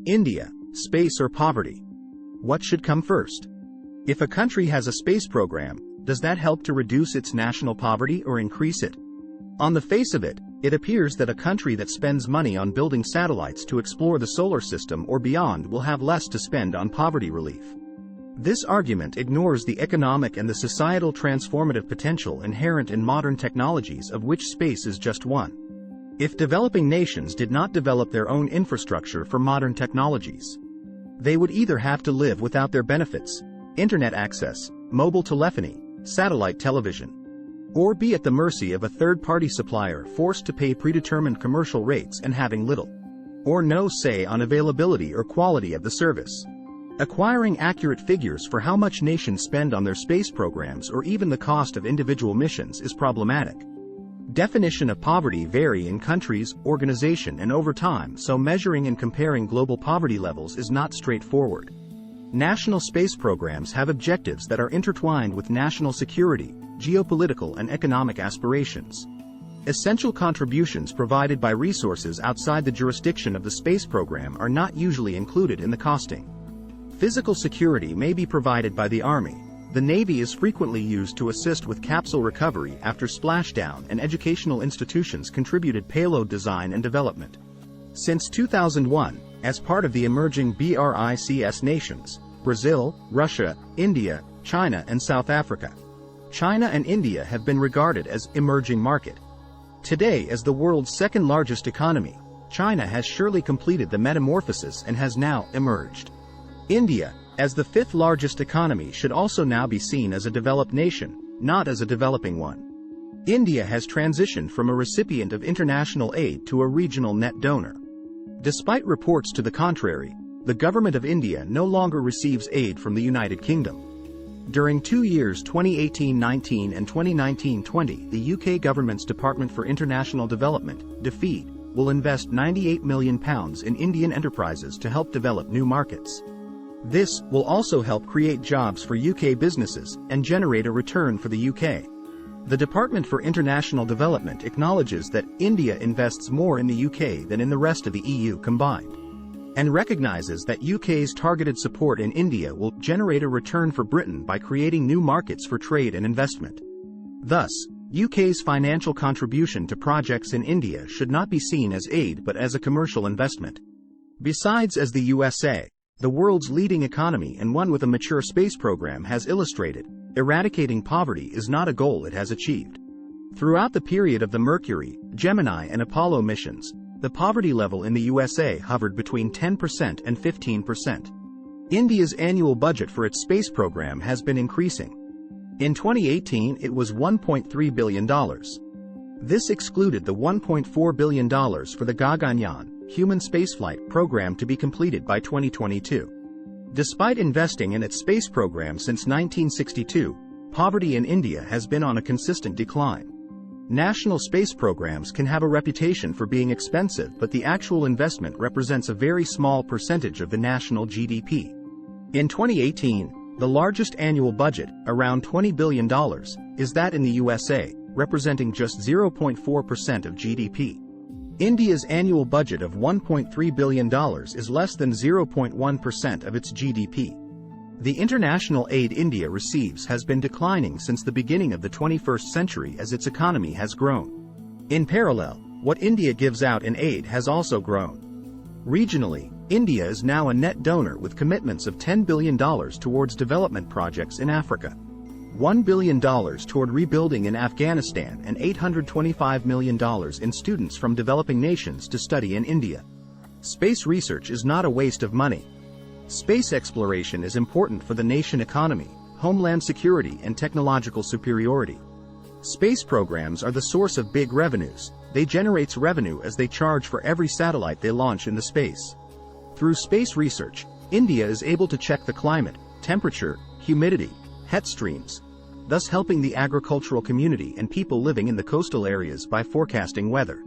India, space or poverty? What should come first? If a country has a space program, does that help to reduce its national poverty or increase it? On the face of it, it appears that a country that spends money on building satellites to explore the solar system or beyond will have less to spend on poverty relief. This argument ignores the economic and the societal transformative potential inherent in modern technologies, of which space is just one. If developing nations did not develop their own infrastructure for modern technologies, they would either have to live without their benefits, internet access, mobile telephony, satellite television, or be at the mercy of a third-party supplier forced to pay predetermined commercial rates and having little or no say on availability or quality of the service. Acquiring accurate figures for how much nations spend on their space programs or even the cost of individual missions is problematic. Definition of poverty vary in countries, organization and over time, so measuring and comparing global poverty levels is not straightforward. National space programs have objectives that are intertwined with national security, geopolitical and economic aspirations. Essential contributions provided by resources outside the jurisdiction of the space program are not usually included in the costing. Physical security may be provided by the Army. The Navy is frequently used to assist with capsule recovery after splashdown, and educational institutions contributed payload design and development. Since 2001, as part of the emerging BRICS nations, Brazil, Russia, India, China and South Africa, China and India have been regarded as emerging market. Today, as the world's second largest economy, China has surely completed the metamorphosis and has now emerged. India, as the fifth largest economy, should also now be seen as a developed nation, not as a developing one. India has transitioned from a recipient of international aid to a regional net donor. Despite reports to the contrary, the government of India no longer receives aid from the United Kingdom. During 2 years 2018-19 and 2019-20, the UK government's Department for International Development, DFID, will invest £98 million in Indian enterprises to help develop new markets. This will also help create jobs for UK businesses and generate a return for the UK. The Department for International Development acknowledges that India invests more in the UK than in the rest of the EU combined, and recognizes that UK's targeted support in India will generate a return for Britain by creating new markets for trade and investment. Thus, UK's financial contribution to projects in India should not be seen as aid but as a commercial investment. Besides, as the USA, the world's leading economy and one with a mature space program, has illustrated, eradicating poverty is not a goal it has achieved. Throughout the period of the Mercury, Gemini and Apollo missions, the poverty level in the USA hovered between 10% and 15%. India's annual budget for its space program has been increasing. In 2018, it was $1.3 billion. This excluded the $1.4 billion for the Gaganyaan human spaceflight program to be completed by 2022. Despite investing in its space program since 1962, poverty in India has been on a consistent decline. National space programs can have a reputation for being expensive, but the actual investment represents a very small percentage of the national GDP. In 2018, the largest annual budget, around $20 billion, is that in the USA, representing just 0.4% of GDP. India's annual budget of $1.3 billion is less than 0.1% of its GDP. The international aid India receives has been declining since the beginning of the 21st century as its economy has grown. In parallel, what India gives out in aid has also grown. Regionally, India is now a net donor with commitments of $10 billion towards development projects in Africa, $1 billion toward rebuilding in Afghanistan, and $825 million in students from developing nations to study in India. Space research is not a waste of money. Space exploration is important for the nation economy, homeland security and technological superiority. Space programs are the source of big revenues. They generate revenue as they charge for every satellite they launch into space. Through space research, India is able to check the climate, temperature, humidity, heat streams, thus helping the agricultural community and people living in the coastal areas by forecasting weather.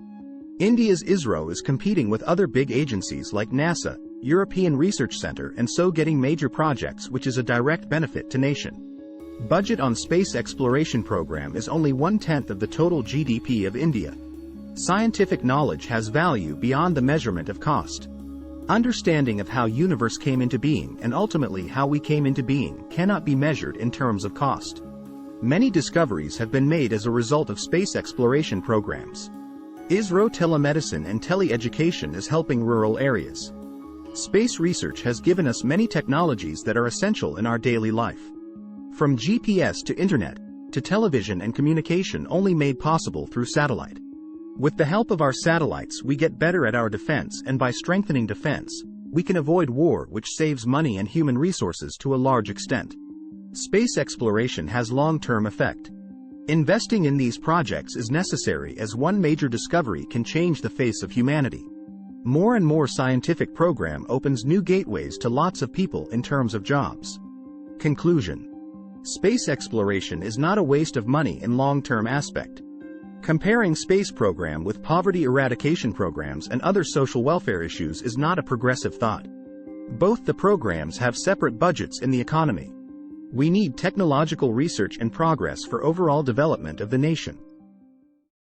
India's ISRO is competing with other big agencies like NASA, European Research Centre, and so getting major projects, which is a direct benefit to nation. Budget on space exploration program is only 1/10 of the total GDP of India. Scientific knowledge has value beyond the measurement of cost. Understanding of how universe came into being and ultimately how we came into being cannot be measured in terms of cost. Many discoveries have been made as a result of space exploration programs. ISRO telemedicine and tele-education is helping rural areas. Space research has given us many technologies that are essential in our daily life. From GPS to internet, to television and communication only made possible through satellite. With the help of our satellites we get better at our defense, and by strengthening defense, we can avoid war, which saves money and human resources to a large extent. Space exploration has long-term effect. Investing in these projects is necessary as one major discovery can change the face of humanity. More and more scientific program opens new gateways to lots of people in terms of jobs. Conclusion. Space exploration is not a waste of money in long-term aspect. Comparing space program with poverty eradication programs and other social welfare issues is not a progressive thought. Both the programs have separate budgets in the economy. We need technological research and progress for overall development of the nation.